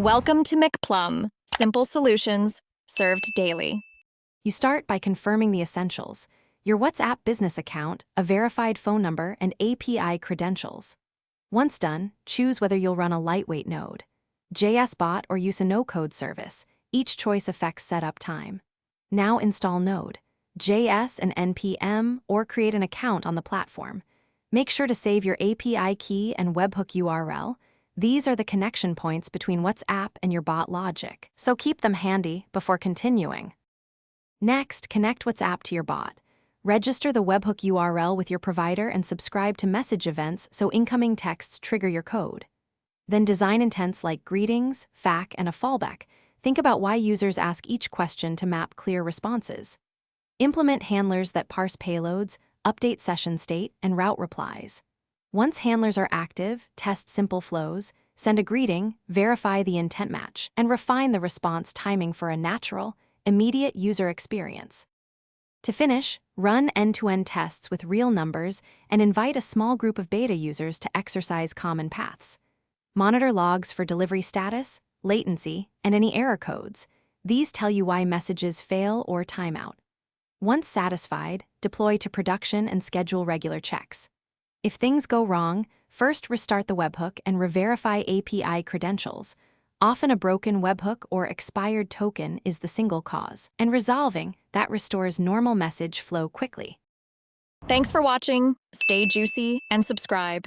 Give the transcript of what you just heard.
Welcome to McPlum, simple solutions served daily. You start by confirming the essentials: your WhatsApp business account, a verified phone number, and API credentials. Once done, choose whether you'll run a lightweight node, JS bot, or use a no-code service. Each choice affects setup time. Now install Node, JS, and NPM, or create an account on the platform. Make sure to save your API key and webhook URL. These are the connection points between WhatsApp and your bot logic, so keep them handy before continuing. Next, connect WhatsApp to your bot. Register the webhook URL with your provider and subscribe to message events so incoming texts trigger your code. Then design intents like greetings, FAQ, and a fallback. Think about why users ask each question to map clear responses. Implement handlers that parse payloads, update session state, and route replies. Once handlers are active, test simple flows, send a greeting, verify the intent match, and refine the response timing for a natural, immediate user experience. To finish, run end-to-end tests with real numbers and invite a small group of beta users to exercise common paths. Monitor logs for delivery status, latency, and any error codes. These tell you why messages fail or timeout. Once satisfied, deploy to production and schedule regular checks. If things go wrong, first restart the webhook and re-verify API credentials. Often a broken webhook or expired token is the single cause, and resolving that restores normal message flow quickly. Thanks for watching. Stay juicy and subscribe.